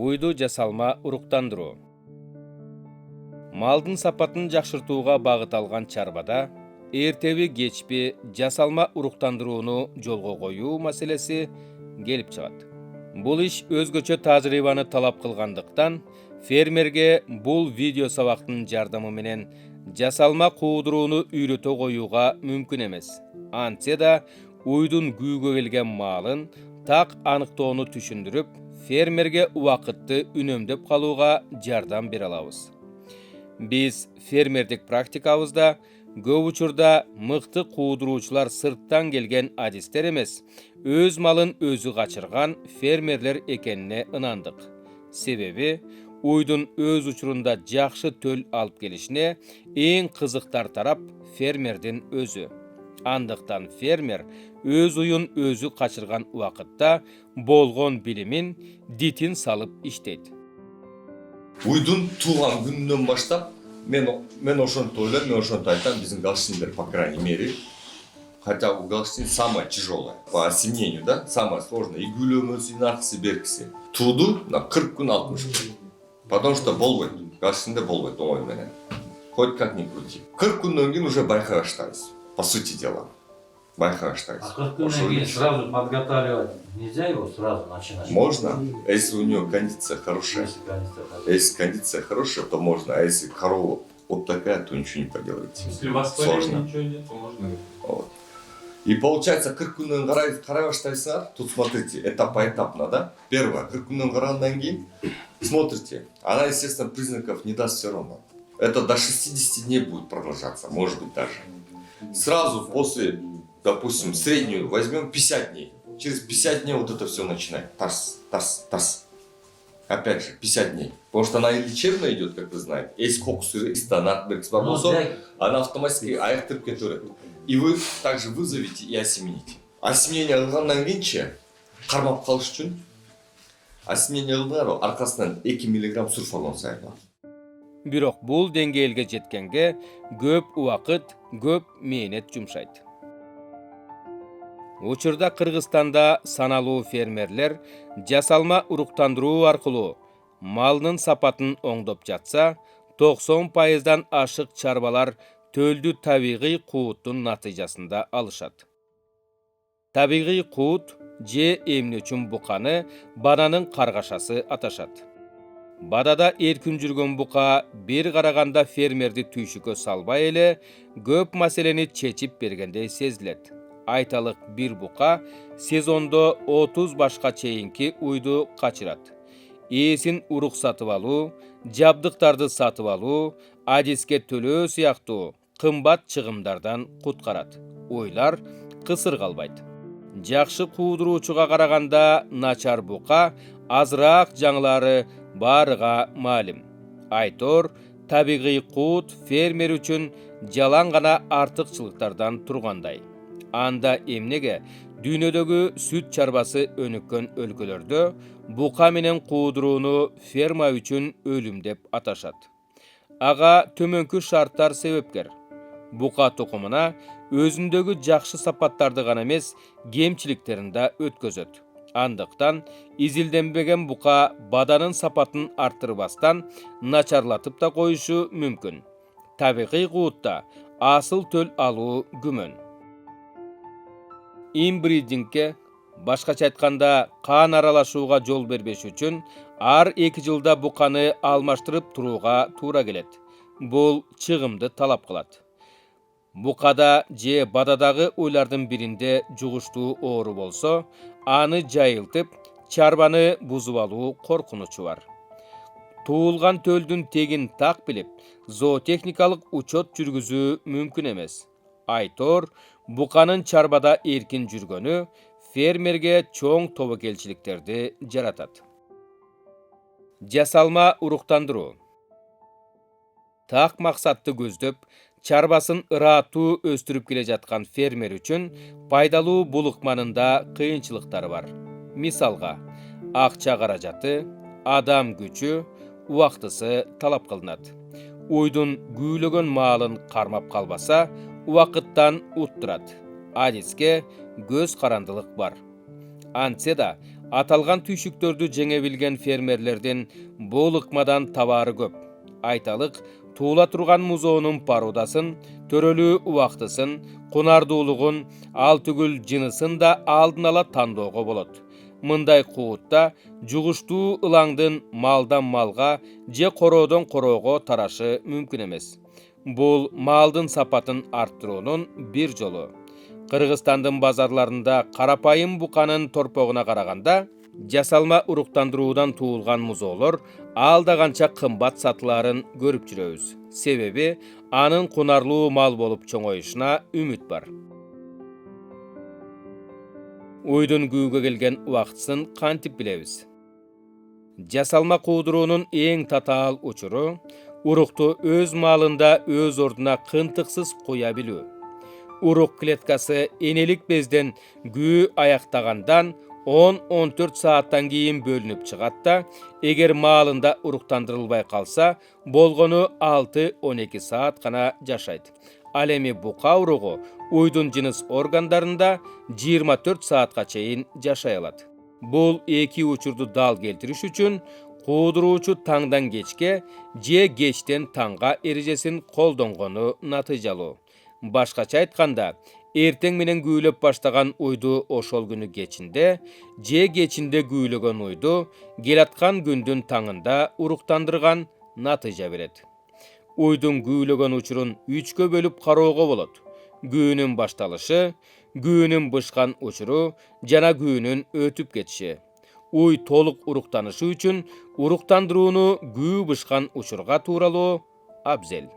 Уйду жасалма уруктандыруу. Малдын сапатын жакшыртууга багыт алган чарбада эртеби кечпи жасалма уруктандырууну жолго коюу маселеси келип чыгат. Бул иш өзгөчө тажрыйбаны талап кылгандыктан фермерге бул видео сабактын жардамы менен жасалма куудурууну үйрөтө коюуга мүмкүн эмес. Антсе да уйдун күүгө келген маалын так аныктоону түшүндүрүп, фермерге убакытты үнөмдөп калууга жардам бере алабыз. Биз фермердик практикабызда көп учурда мыкты куудуруучулар сырттан келген адистер эмес, өз малын өзү качырган фермерлер экенине ынандык. Себеби уйдун өз учурунда жакшы төл алып келишине эң кызыктар тарап фермердин өзү. Андыктан фермер өз уюн өзү качырган убакытта болгон билимин дитин салып иштейт. Уйдун тууган күнүнөн баштап мен ошентип ойлойм, мен ошентип айтам, биздин галштиндер, по крайней мере, хотя у галштин самое тяжелое по осеменению, да, самое сложное, и гүлөмөсү, и наркысы, беркиси. Тууду на 40 күн 60 күн. Потому что болбойт, галштинде болбойт оңой менен. Хоть как ни крути. 40 күндөн кийин уже байкай баштайбыз, по сути дела. Байкай баштайбыз. А 40 күндөн кийин сразу подготавливать нельзя его сразу начинать? Можно, если у него кондиция хорошая. Если кондиция хорошая, то можно, а если корова вот такая, то ничего не поделаете. Если у вас сложно, ничего нет, то можно. Вот. И получается, 40 күндөн карай баштайсыңар. Тут смотрите, этап поэтапно, да? Первое, 40 күндөн карагандан кийин смотрите, она, естественно, признаков не даст все равно. Это до 60 дней будет продолжаться, может быть даже. Сразу после, допустим, среднюю возьмем 50 дней. Через 50 дней вот это все начинает. Тас. Опять же, 50 дней. Потому что она лечебная идет, как вы знаете. Есть кокусы, есть тонат, она автоматически аяқтырып кетет. И вы также вызовите и осемените. Осеменение кылгандан кийинчи кармап калыш үчүн осеменение кылдыңар, аркасынан 2 мг сурфалон сайылат. Бирок бул деңгээлге жеткенге көп убакыт, көп мээнет жумшайт. Учурда Кыргызстанда саналуу фермерлер жасалма уруктандыруу аркылуу малдын сапатын оңдоп жатса, 90%дан ашык чарбалар төлдү табигый кууттун натыйжасында алышат. Табигый куут же эмнөчүн буканы баданын каргашасы аташат. Бадада эркин жүргөн бука бир караганда фермерди түйшүккө салбай эле көп маселени чечип бергендей сезилет. Айталык бир бука сезондо 30 башка чейинки уйду качырат. Ээсин урук сатып алуу, жабдыктарды сатып алуу, адиске төлөө сыяктуу кымбат чыгымдардан куткарат. Уйлар кысыр калбайт. Жакшы куудуруучуга караганда начар бука азыраак жаңылары барыга маалым. Айтор, табигый куут фермер үчүн жалаң гана артыкчылыктардан тургандай. Анда эмнеге дүйнөдөгү сүт чарбасы өнүккөн өлкөлөрдө бука менен куудурууну ферма үчүн өлүм деп аташат. Ага төмөнкү шарттар себепкер. Бука тукумуна өзүндөгү жакшы сапаттарды гана эмес, кемчиликтерин да өткөзөт. Андыктан изилденбеген бука баданын сапатын арттырбастан начарлатып да коюшу мүмкүн. Табигый куутта асыл төл алуу күмөн. Инбридингке, башкача айтканда кан аралашууга жол бербеш үчүн ар 2 жылда буканы алмаштырып турууга туура келет. Бул чыгымды талап кылат. Букада же бададагы уйлардын биринде жугуштуу оору болсо, аны жайылтып, чарбаны бузуп алуу коркунучу бар. Туулган төлдүн тегин так билип, зоотехникалык учет жүргүзүү мүмкүн эмес. Айтор, буканын чарбада эркин жүргөнү фермерге чоң тобокелчиликтерди жаратат. Жасалма уруктандыруу. Так максатты көздөп, чарбасын ырааттуу өстүрүп келе жаткан фермер үчүн пайдалуу бул ыкманында кыйынчылыктары бар. Мисалга, акча каражаты, адам күчү, убактысы талап кылынат. Уйдун күүлөгөн маалын кармап калбаса, убакыттан уттурат. Адиске көз карандылык бар. Антсе да Atalgan tүйшүктөрдү жеңе билген фермерлердин бул ыкмадан табаары көп. Айталык, туула турган музоонун парудасын, төрөлүү убактысын, кунардуулугун, ал түгүл жынысын да алдын ала тандоого болот. Мындай куутта жугуштуу ылаңдын малдан малга же короодон короого тарашы мүмкүн эмес. Бул малдын сапатын арттыруунун бир жолу. Кыргызстандын базарларында карапайым буканын торпогуна караганда, жасалма уруктандыруудан туулган музоолор алда канча кымбат сатыларын көрүп жүрөбүз. Себеби анын кунарлуу мал болуп чоңоюшуна үмүт бар. Уйдун күүгө келген убактысын кантип билебиз? Жасалма куудуруунун эң татаал учуру урукту өз малында өз ордуна кынтыксыз куя билүү. Урук клеткасы энелик безден күү аяктагандан 10-14 сааттан кийин бөлүнүп чыгат да, эгер малында уруктандырылбай калса, болгону 6-12 саат гана жашайт. Ал эми бука уругу уйдун жыныс органдарында 24 саатка чейин жашай алат. Бул эки учурду дал келтириш үчүн куудуруучу таңдан кечке же кечтен таңга эрежесин колдонгону натыйжалуу. Башкача айтканда, эртең менен күүлөп баштаган уйду ошол күнү кечинде же кечинде күүлөгөн уйду келаткан күндүн таңында уруктандырган натыйжа берет. Уйдун күүлөгөн учурун 3кө бөлүп кароого болот. Күүнүн башталышы, күүнүн бышкан учуру жана күүнүн өтүп кетиши. Уй толук уруктанышы үчүн уруктандырууну күү бышкан учурга тууралоо абзел.